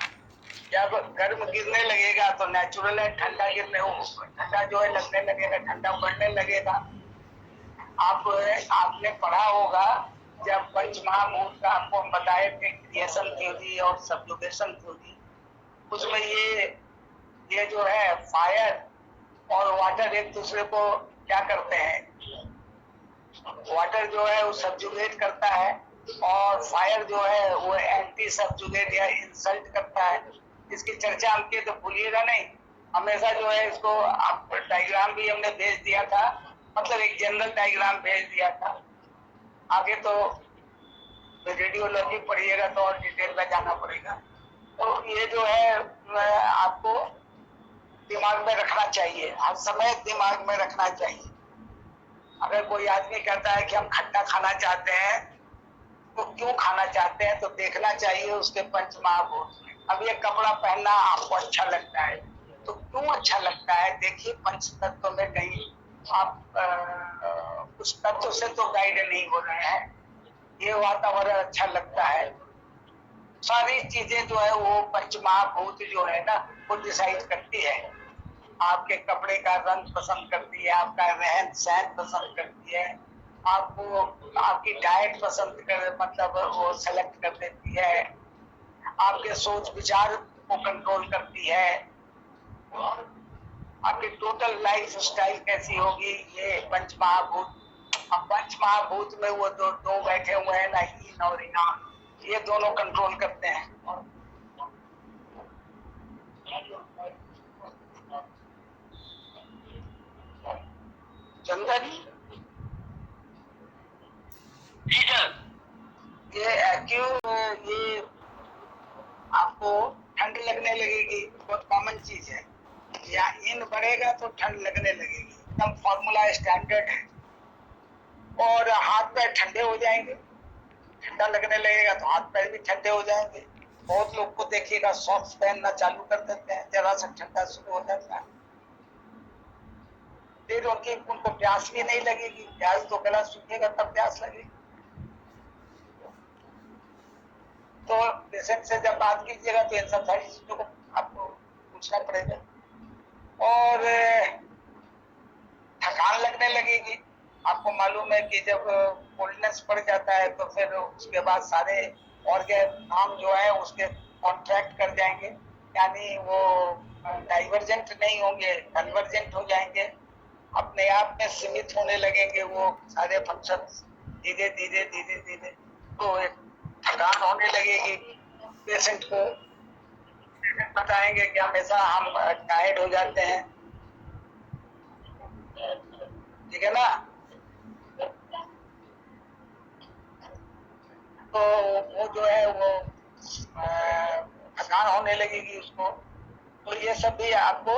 या गर्म गिरने लगेगा तो नेचुरल है ठंडा गिरने, ठंडा जो है लगने लगेगा, ठंडा बढ़ने लगेगा। आपने पढ़ा होगा जब पंचमहाभूत का आपको बताए थे, क्रिएशन थ्योरी और सब्जुगेशन थ्योरी, उसमें ये जो है फायर और वाटर एक दूसरे को क्या करते हैं, वाटर जो है वो सब्जुगेट करता है, और फायर जो है वो एंटी सब्जुगेट या इंसल्ट करता है। इसकी चर्चा हम की तो भूलिएगा नहीं, हमेशा जो है इसको आप डायग्राम भी हमने भेज दिया था, मतलब एक जनरल डायग्राम भेज दिया था। आगे तो रेडियोलॉजी पढ़िएगा तो और डिटेल में जाना पड़ेगा। तो ये जो है आपको दिमाग में रखना चाहिए, हर समय दिमाग में रखना चाहिए। अगर कोई आदमी कहता है कि हम खट्टा खाना चाहते हैं, तो क्यों खाना चाहते हैं, तो देखना चाहिए उसके पंचमहाभूत में। अब ये कपड़ा पहनना आपको अच्छा लगता है, तो क्यों अच्छा लगता है, देखिए पंच तत्व में कहीं आप उस तत्व से तो गाइड नहीं हो रहे हैं, ये वातावरण अच्छा लगता है, सारी चीजें जो है वो पंचमहाभूत जो है ना वो डिसाइड करती है। आपके कपड़े का रंग पसंद करती है, आपका रहन सहन पसंद करती है, आपको आपकी डाइट पसंद कर मतलब वो सेलेक्ट कर देती है, आपके सोच विचार को कंट्रोल करती है, आपकी टोटल लाइफ स्टाइल कैसी होगी, ये पंचमहाभूत। अब पंचमहाभूत में वो दो बैठे हुए हैं ना, ईन और यान, ये दोनों कंट्रोल करते हैं। चंदन जी सर, ये आपको ठंड लगने लगेगी, बहुत कॉमन चीज है, या इन बढ़ेगा तो ठंड लगने लगेगी, एकदम फॉर्मूला स्टैंडर्ड है। और हाथ पैर ठंडे हो जाएंगे, ठंडा लगने लगेगा तो हाथ पैर भी ठंडे हो जाएंगे। बहुत लोग को देखिएगा सॉक्स पहनना चालू कर देते हैं, जरा सा ठंडा शुरू हो जाता है, फिर उनको प्यास भी नहीं लगेगी, प्यास तो गला सूखेगा तब प्यास लगेगी। तो पेशेंट से जब बात कीजिएगा तो इन सब सारी चीजों को आपको पूछना पड़ेगा। और थकान लगने लगेगी। आपको मालूम है कि जब कोल्डनेस पड़ जाता है तो फिर उसके बाद सारे ऑर्गन काम जो है उसके कॉन्ट्रैक्ट कर जाएंगे, यानी वो डाइवर्जेंट नहीं होंगे, कन्वर्जेंट हो जाएंगे, अपने आप में सीमित होने लगेंगे वो सारे फंक्शन धीरे धीरे धीरे धीरे। तो एक थकान होने लगेगी पेशेंट को। बताएंगे कि हमेशा हम टायर्ड हो जाते हैं, ठीक है ना। तो वो जो है वो थकान होने लगेगी उसको। तो ये सब भी आपको,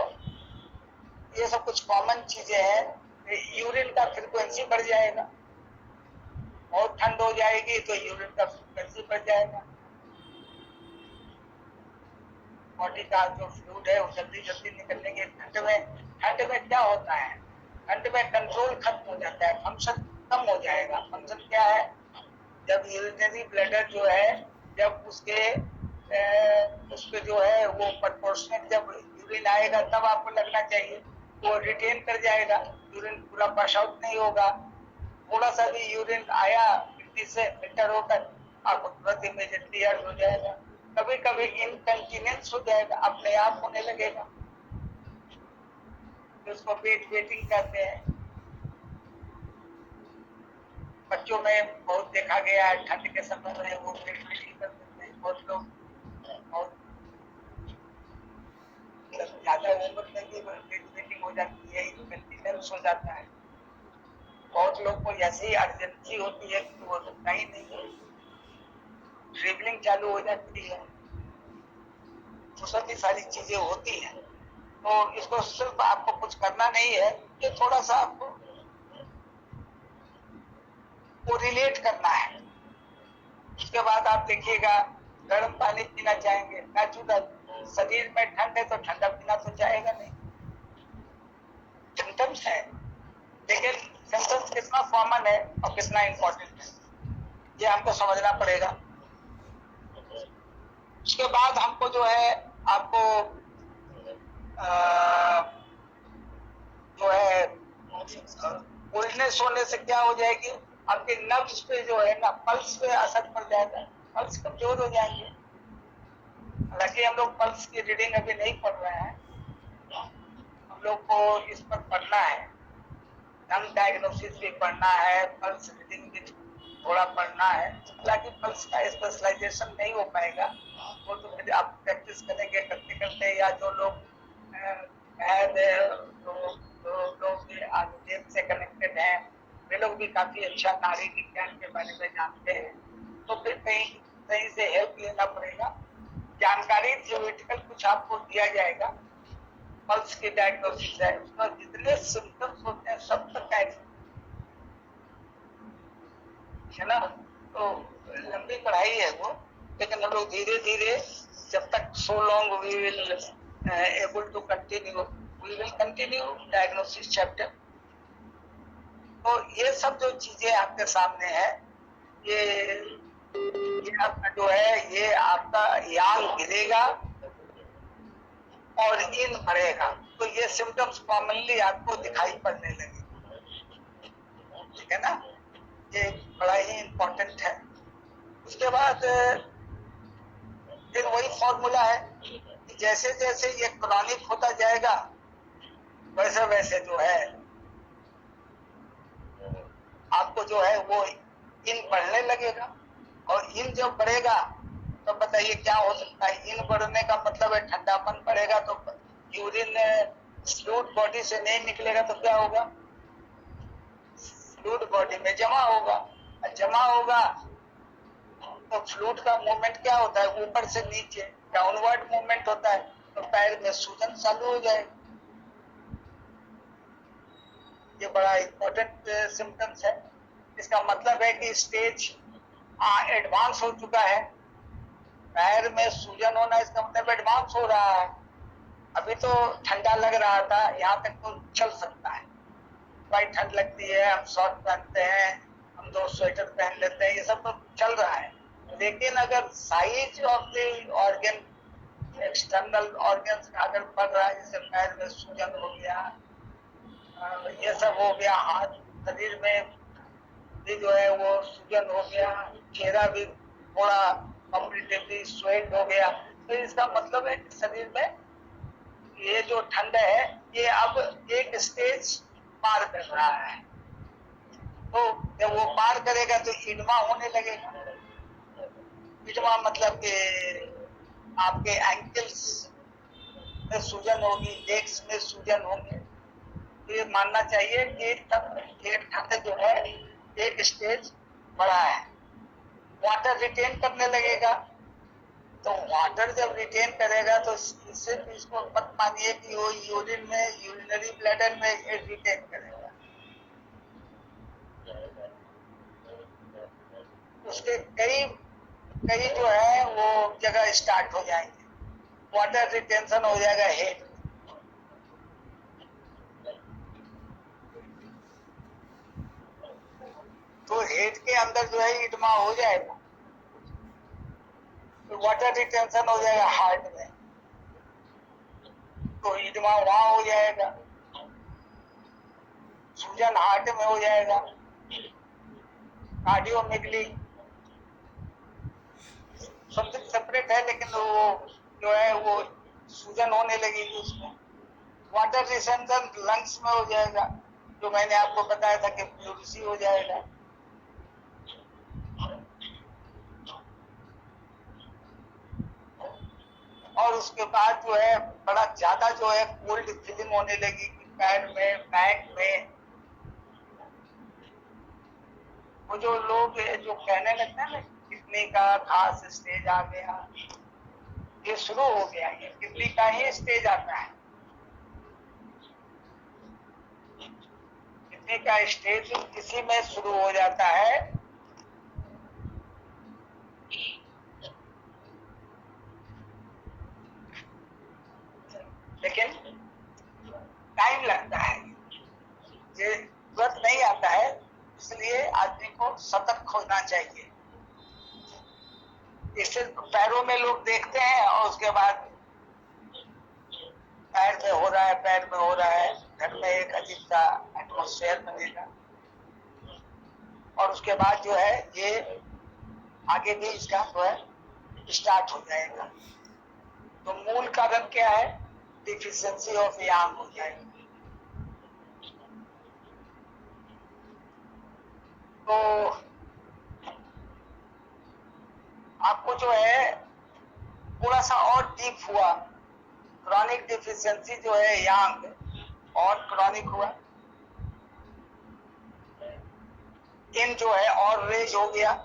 ये सब कुछ कॉमन चीजें हैं। यूरिन का फ्रीक्वेंसी बढ़ जाएगा, बहुत ठंड हो जाएगी तो यूरिन का फ्रीक्वेंसी बढ़ जाएगा, बॉडी का जो फ्लूइड है वो जल्दी जल्दी निकलने के। ठंड में क्या होता है, ठंड में कंट्रोल खत्म हो जाता है, फंक्शन कम हो जाएगा। फंक्शन क्या है, जब यूरिनरी ब्लैडर जो है जब उसके जो है वो प्रोपोर्शनेट जब यूरिन आएगा तब आपको लगना चाहिए, वो रिटेन कर जाएगा, यूरिन पूरा पास आउट नहीं होगा। थोड़ा सा भी यूरिन आया मिट्टी से फिल्टर होकर आपको तुरंत इमीडिएटली अर्ज हो जाएगा। कभी कभी इनकंटिनेंस हो जाएगा, अपने आप होने लगेगा, उसको वेटिंग कहते हैं। बच्चों में बहुत देखा गया है, ठंड के समय में वो वेटिंग कर देते हैं। बहुत लोग बहुत ज्यादा उम्र में भी वेटिंग हो जाती है, इनकंटिनेंस हो जाता है। बहुत लोग को ऐसी अर्जेंसी होती है कि वो रुकना ही नहीं है, ट्रेवलिंग चालू हो जाती है, तो सभी सारी चीजें होती हैं। तो इसको सिर्फ आपको कुछ करना नहीं है, ये थोड़ा सा आपको वो रिलेट करना है। उसके बाद आप देखिएगा गर्म पानी पीना चाहेंगे, नेचुरल। शरीर में ठंड है तो ठंडा पीना तो चाहेगा नहीं। सिम्टम्स है, लेकिन सिम्टम्स कितना कॉमन है और कितना इंपॉर्टेंट है ये हमको समझना पड़ेगा। उसके बाद हमको जो है आपको जो है कोल्डनेस होने से क्या हो जाएगी, आपके नर्व्स पे जो है ना, पल्स पे असर पड़ जाएगा, पल्स कमजोर हो जाएंगे। हालांकि हम लोग पल्स की रीडिंग अभी नहीं पढ़ रहे हैं, हम लोग को इस पर पढ़ना है, लंग डायग्नोसिस भी पढ़ना है, पल्स रीडिंग भी थोड़ा पढ़ना है। हालांकि पल्स का स्पेशलाइजेशन नहीं हो पाएगा, वो तो फिर आप प्रैक्टिस करेंगे करते करते, या जो लोग लोग से कनेक्टेड हैं वे लोग भी काफी अच्छा नाड़ी विज्ञान के बारे में जानते हैं, तो फिर कहीं से हेल्प लेना पड़ेगा। जानकारी थियोरेटिकल कुछ आपको दिया जाएगा, पल्स की डायग्नोसिस है, उसमें जितने सिम्टम्स होते हैं सब तक है ना। तो लंबी पढ़ाई है वो, लेकिन हम लोग धीरे धीरे जब तक so long we will able to continue, we will continue diagnosis chapter. तो ये सब जो चीजें आपके सामने है, ये आपका जो है, ये आपका यांग गिरेगा और इन बढ़ेगा, तो ये सिम्टम्स कॉमनली आपको दिखाई पड़ने लगे, ठीक है ना। ये बड़ा ही इंपॉर्टेंट है। उसके बाद फिर वही फॉर्मूला है कि जैसे जैसे ये क्रॉनिक होता जाएगा वैसे वैसे जो है आपको जो है वो इन बढ़ने लगेगा, और इन जब बढ़ेगा तो बताइए क्या हो सकता है। इन बढ़ने का मतलब है ठंडापन बढ़ेगा, तो यूरिन फ्लूइड बॉडी से नहीं निकलेगा तो क्या होगा, फ्लूइड बॉडी में जमा होगा, जमा होगा तो फ्लूइड का मूवमेंट क्या होता है, ऊपर से नीचे डाउनवर्ड मूवमेंट होता है, तो पैर में सूजन चालू हो जाएगी। ये बड़ा इंपॉर्टेंट सिम्टम्स है। इसका मतलब है कि स्टेज एडवांस हो चुका है। पैर में सूजन होना इसका मतलब एडवांस हो रहा है। अभी तो ठंडा लग रहा था, यहाँ तक तो चल सकता है। भाई ठंड लगती है, हम शॉर्ट पहनते हैं, हम 2 स्वेटर पहन लेते हैं, ये सब तो चल रहा है। लेकिन अगर size of the organ, external organs अगर बढ़ रहा है, जैसे पैर में सूजन हो गया, ये सब हो गया, हाथ शरीर में भी जो है वो सूजन हो गया, चेहरा भी थोड़ा कॉम्पिटिटिवली स्वेट हो गया, तो इसका मतलब है कि शरीर में ये जो ठंड है ये अब एक स्टेज पार कर रहा है। तो जब वो पार करेगा तो इडमा होने लगेगा। इडमा मतलब कि आपके एंकल्स में सूजन होगी, लेग्स में सूजन होंगे। तो ये मानना चाहिए कि तब ये ठंड जो है एक स्टेज बढ़ा है। वाटर रिटेन करने लगेगा, तो वाटर जब रिटेन करेगा तो सिर्फ इसको मत मानिए कि वो यूरिन में, यूरिनरी ब्लैडर में रिटेन करेगा। उसके कई जो है वो जगह स्टार्ट हो जाएंगे। वाटर रिटेंशन हो जाएगा हेड, तो हेड के अंदर जो है इडमा हो जाएगा। तो वाटर रिटेंशन हो जाएगा हार्ट में, तो इडमा वहां हो जाएगा। सूजन हार्ट में हो जाएगा। कार्डियोमेगली समथिंग सेपरेट है, लेकिन वो जो है वो सूजन होने लगेगी उसमें। वाटर रिटेंशन लंग्स में हो जाएगा, जो मैंने आपको बताया था कि प्लूरिसी हो जाएगा। और उसके बाद जो है बड़ा ज्यादा जो है कोल्ड फीलिंग होने लगी पैर में, बैक में। वो जो लोग जो कहने लगते हैं ना किडनी का खास स्टेज आ गया, ये शुरू हो गया। ये किडनी का ही स्टेज आता है। किडनी का स्टेज इसी में शुरू हो जाता है। लेकिन टाइम लगता है, ये तुरंत नहीं आता है, इसलिए आदमी को सतर्क होना चाहिए। इससे पैरों में लोग देखते हैं और उसके बाद पैर में हो रहा है, पैर में हो रहा है, घर में एक अजीब सा एटमोस्फेयर बनेगा। और उसके बाद जो है ये आगे भी इसका जो है स्टार्ट हो जाएगा। तो मूल कारण क्या है? डिफिशियंसी ऑफ यांग हो जाएगी। तो आपको जो है थोड़ा सा और डीप हुआ, क्रॉनिक डिफिशियंसी जो है यांग और क्रॉनिक हुआ, इन जो है और रेज हो गया।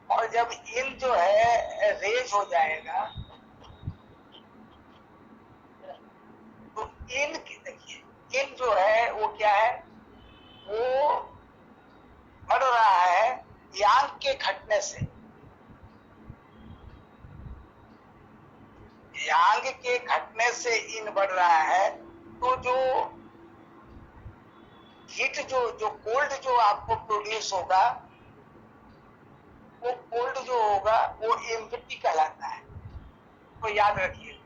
और जब इन जो है रेज हो जाएगा तो इन की देखिए, इन जो है वो क्या है, वो बढ़ रहा है यांग के घटने से। यांग के घटने से इन बढ़ रहा है, तो जो हीट जो कोल्ड जो आपको प्रोड्यूस होगा, वो कोल्ड जो होगा वो एम्प्टी कहलाता है। तो याद रखिए,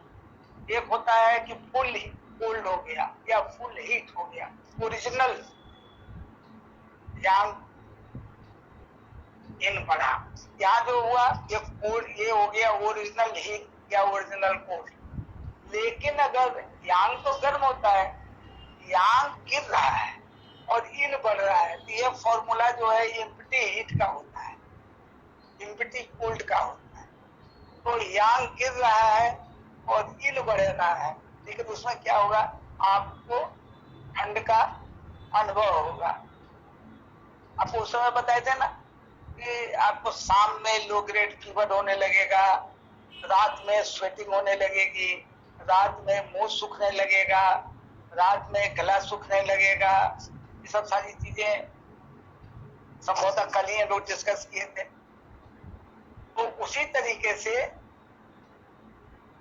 एक होता है कि फुल कोल्ड हो गया या फुल हीट हो गया, ओरिजिनल यांग इन बढ़ा। यहाँ जो हुआ ये कोल्ड, ये हो गया ओरिजिनल हीट या ओरिजिनल कोल्ड। लेकिन अगर यांग तो गर्म होता है, यांग गिर रहा है और इन बढ़ रहा है, तो ये फॉर्मूला जो है एम्प्टी हीट का होता है, एम्प्टी कोल्ड का होता है। तो यांग गिर रहा है और इन बढ़ रहा है, लेकिन उसमें क्या होगा, आपको ठंड का अनुभव होगा। आपको उस समय बताए थे ना कि आपको शाम में लो ग्रेड फीवर होने लगेगा, रात में स्वेटिंग होने लगेगी, रात में मुंह सूखने लगेगा, रात में गला सूखने लगेगा, ये सब सारी चीजें संभवतः कल ही लोग डिस्कस किए थे। तो उसी तरीके से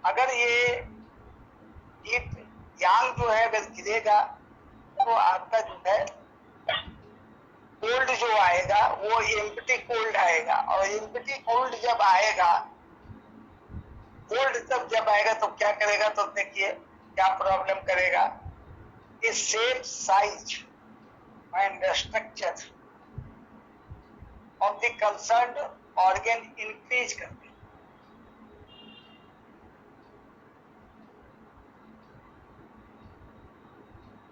अगर ये यांग जो है अगर गिरेगा तो आपका जो है कोल्ड जो आएगा वो एम्प्टी कोल्ड आएगा, और एम्प्टी कोल्ड जब आएगा, कोल्ड जब आएगा तो क्या करेगा, तो देखिए क्या प्रॉब्लम करेगा। ये shape, size and structure of the concerned organ increase करते,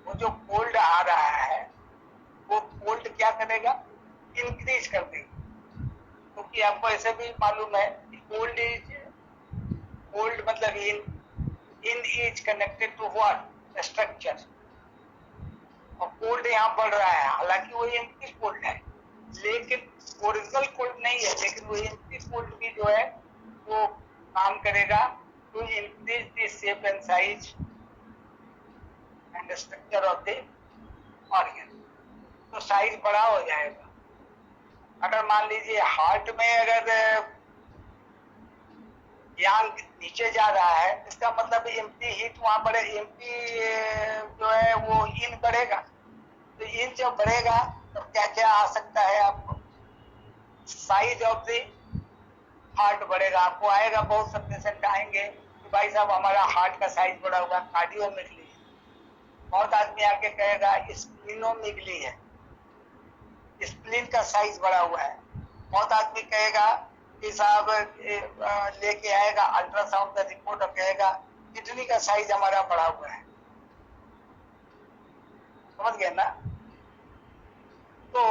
वो जो कोल्ड आ रहा है वो कोल्ड क्या करेगा, इंक्रीज कर देगा। क्योंकि आपको ऐसे भी मालूम है कि कोल्ड मतलब yin is connected to what, structure, और कोल्ड यहाँ बढ़ रहा है, हालांकि वो एम्प्टी कोल्ड है, लेकिन ओरिजिनल कोल्ड नहीं है, लेकिन वो एम्प्टी कोल्ड भी जो है वो काम करेगा to increase the shape and size and structure of the organ. तो साइज बड़ा हो जाएगा। अगर मान लीजिए हार्ट में अगर यांग नीचे जा रहा है, इसका मतलब एम्प्टी हीट वहां बढ़े, एम्प्टी जो है वो इन बढ़ेगा, तो इन जब बढ़ेगा तो क्या क्या आ सकता है आपको, साइज ऑफ द हार्ट बढ़ेगा। आपको आएगा, बहुत सब पेशेंट आएंगे कि भाई साहब हमारा हार्ट का साइज बढ़ा हुआ, कार्डियोमेगली है। बहुत आदमी आके कहेगा स्प्लीनोमेगली है, स्प्लीन का साइज बढ़ा हुआ है। बहुत आदमी कहेगा कि साहब लेके आएगा अल्ट्रासाउंड का रिपोर्ट और कहेगा किडनी का साइज हमारा बढ़ा हुआ है। समझ गए ना? तो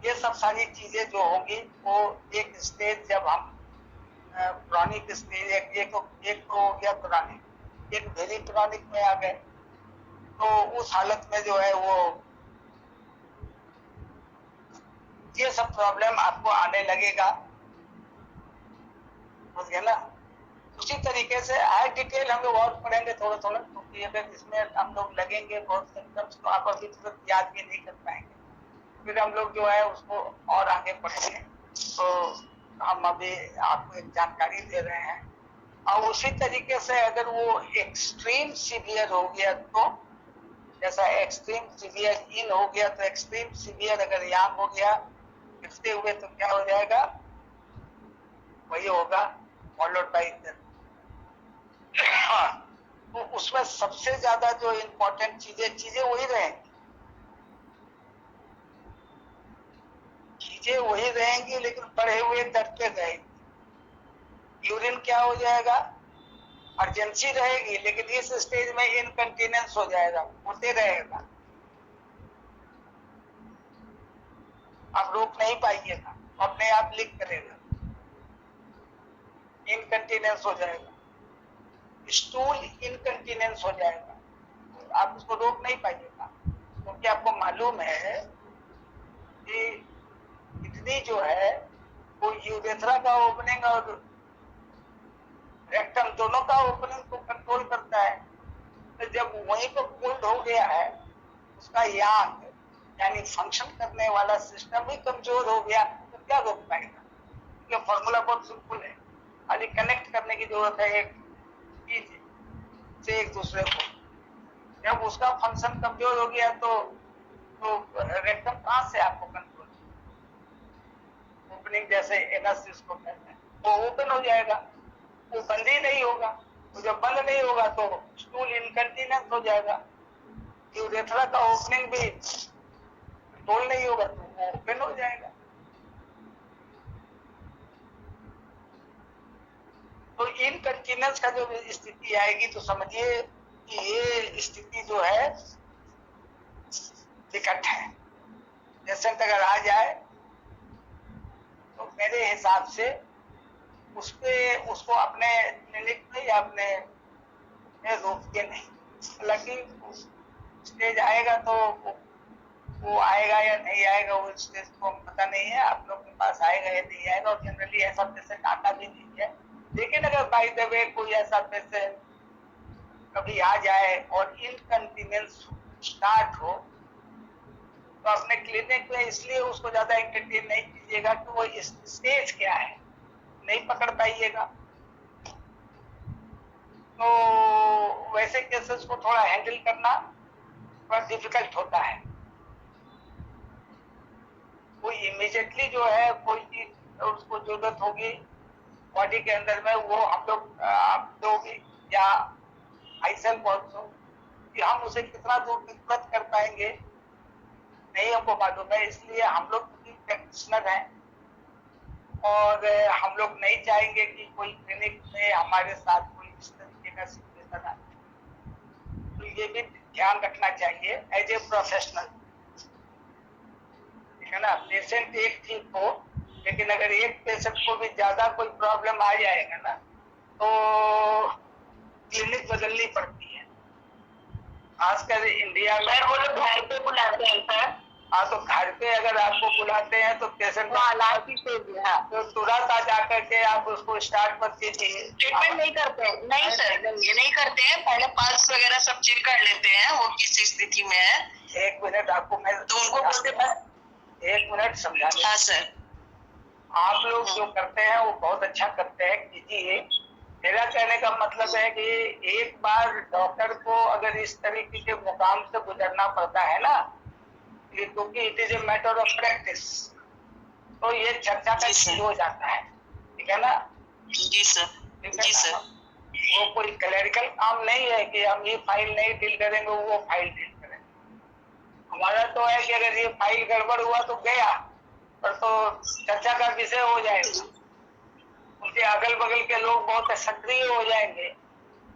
ये सब सारी चीजें जो होंगी वो एक स्टेज, जब हम क्रॉनिक स्टेज, एक तो हो गया क्रॉनिक, एक वेरी क्रॉनिक में आ गए, तो उस हालत में जो है वो ये सब प्रॉब्लम आपको आने लगेगा। समझ गए ना? उसी तरीके से आए डिटेल हम लोग और पढ़ेंगे थोड़ा थोड़ा, क्योंकि अगर इसमें हम लोग लगेंगे बहुत सिम्टम्स तो आप अभी तुरंत याद भी नहीं कर पाएंगे, फिर हम लोग जो है उसको और आगे बढ़ेंगे। तो हम अभी आपको एक जानकारी दे रहे हैं। और उसी तरीके से अगर वो एक्सट्रीम सीवियर हो गया, तो जैसा एक्सट्रीम सीवियर इन हो गया, तो एक्सट्रीम सीवियर अगर यांग हो गया गिरते हुए, तो क्या हो जाएगा, वही होगा फॉलोड बाई डेथ। तो उसमें सबसे ज्यादा जो इम्पोर्टेंट चीजें वही रहेंगी, चीजें वही रहेंगी, लेकिन बढ़े हुए दर पे रहेंगी। यूरिन क्या हो जाएगा, अर्जेंसी रहेगी, लेकिन इस स्टेज में इनकंटिनेंस हो जाएगा, होते रहेगा, आप रोक नहीं पाइएगा, अपने आप लीक करेगा, इनकंटिनेंस हो जाएगा, स्टूल इनकंटिनेंस हो जाएगा, आप उसको रोक नहीं पाइएगा। क्योंकि आपको मालूम है कि किडनी जो है वो यूरेथ्रा का ओपनिंग और रेक्टम दोनों का ओपनिंग को कंट्रोल करता है। तो जब वहीं पर कोल्ड हो गया है, उसका यांग यानी फंक्शन करने वाला सिस्टम ही कमजोर हो गया, तो क्या रोक पाएगा? क्योंकि फॉर्मूला बहुत सिंपल है, खाली कनेक्ट करने की जरूरत है एक चीज से एक दूसरे को। जब उसका फंक्शन कमजोर हो गया तो रेक्टम कहां से आपको कंट्रोल, ओपनिंग जैसे एनस जिसको कहते हैं, वो ओपन हो जाएगा, वो बंद ही नहीं होगा। तो जब बंद नहीं होगा तो स्टूल इनकंटिनेंस हो जाएगा, यूरेथ्रा का ओपनिंग भी कंट्रोल नहीं होगा तो वो ओपन हो जाएगा। तो इनकंटिनेंस का जो स्थिति आएगी तो समझिए कि ये स्थिति जो है विकट है। पेशेंट अगर आ जाए तो मेरे हिसाब से उसको अपने क्लिनिक में या अपने रोक के नहीं, हालांकि स्टेज आएगा तो वो आएगा या नहीं आएगा वो स्टेज को पता नहीं है, आप लोग के पास आएगा या नहीं आएगा, और जनरली ऐसा पेशेंट आता भी नहीं है। लेकिन अगर बाय द वे कोई ऐसा पेशेंट कभी आ जाए और इनकन्वीनियंस स्टार्ट हो तो अपने क्लिनिक में इसलिए उसको ज्यादा एंटरटेन नहीं कीजिएगा कि वो स्टेज क्या है नहीं पकड़ पाइएगा। तो वैसे केसेस को थोड़ा हैंडल करना थोड़ा डिफिकल्ट होता है। कोई इमीडिएटली जो है कोई चीज उसको जरूरत होगी बॉडी के अंदर में वो हम लोग दोगे या आइसल पहुंचो कि हम उसे कितना दूर तुरंत कर पाएंगे नहीं हमको मालूम है। इसलिए हम लोग प्रैक्टिशनर हैं और हम लोग नहीं चाहेंगे कि कोई क्लिनिक में हमारे साथ कोई इस तरीके का सिचुएशन आए। तो ये भी ध्यान रखना चाहिए एज ए प्रोफेशनल, ठीक है ना। पेशेंट एक ठीक हो लेकिन अगर एक पेशेंट को भी ज्यादा कोई प्रॉब्लम आ जाएगा ना तो क्लिनिक बदलनी पड़ती है। खासकर इंडिया में वो लोग घर पे बुलाते हैं सर। हाँ, तो घर पे अगर आपको बुलाते हैं तो पेशेंट तो तुरंत आ जाकर के आप उसको स्टार्ट मत कीजिए। ट्रीटमेंट नहीं करते हैं। नहीं सर, ये नहीं करते हैं। पहले पल्स वगैरह सब चेक कर लेते हैं वो किस स्थिति में है। 1 मिनट आपको मैं तो उनको बोलते हैं 1 मिनट समझाने। हाँ सर। आप लोग जो करते हैं वो बहुत अच्छा करते हैं, कीजिए। मेरा कहने का मतलब है कि एक बार डॉक्टर को अगर इस तरीके के मुकाम से गुजरना पड़ता है ना क्योंकि it is a matter of practice, तो ये चर्चा का चीज हो जाता है, ठीक है ना। जी सर। जी सर। वो कोई क्लरिकल काम नहीं है कि हम ये फाइल नहीं डील करेंगे वो फाइल डील करेंगे। हमारा तो है कि अगर ये फाइल गड़बड़ हुआ तो गया, पर तो चर्चा का विषय हो जाएगा। उनके अगल बगल के लोग बहुत सक्रिय हो जाएंगे,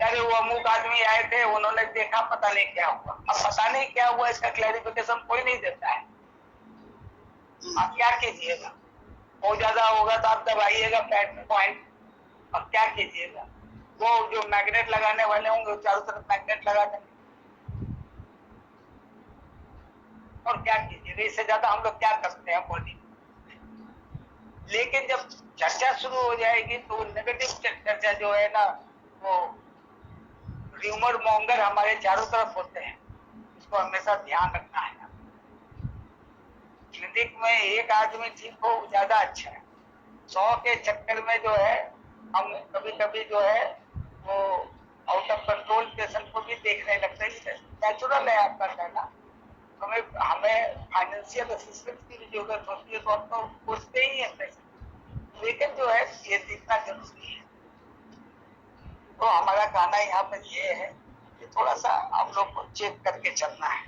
अरे वो अमुक आदमी आए थे उन्होंने देखा पता नहीं क्या हुआ। अब पता नहीं क्या हुआ इसका क्लैरिफिकेशन कोई नहीं देता है। आप क्या कीजिएगा, बहुत ज्यादा होगा तो आप दबाइएगा पॉइंट। अब क्या कीजिएगा, वो जो मैग्नेट लगाने वाले होंगे चारों तरफ मैग्नेट लगा देंगे और क्या कीजिएगा। इससे ज्यादा हम लोग क्या करते हैं बॉडी। लेकिन जब चर्चा शुरू हो जाएगी तो नेगेटिव चर्चा जो है ना वो र्यूमर मॉन्गर हमारे चारों तरफ होते हैं, इसको हमेशा ध्यान रखना है। क्लिनिक में एक आदमी ठीक हो ज्यादा अच्छा है। 100 के चक्कर में जो है हम कभी कभी जो है वो आउट ऑफ कंट्रोल पेशेंट को भी देखने लगते हैं। नेचुरल है आपका कहना। हमें फाइनेंशियल असिस्टेंस की भी जरूरत होती है तो हम तो पूछते ही है पैसे, लेकिन जो है ये देखना जरूरी है। तो हमारा कहना यहाँ पर ये है कि थोड़ा सा हम लोग को चेक करके चलना है।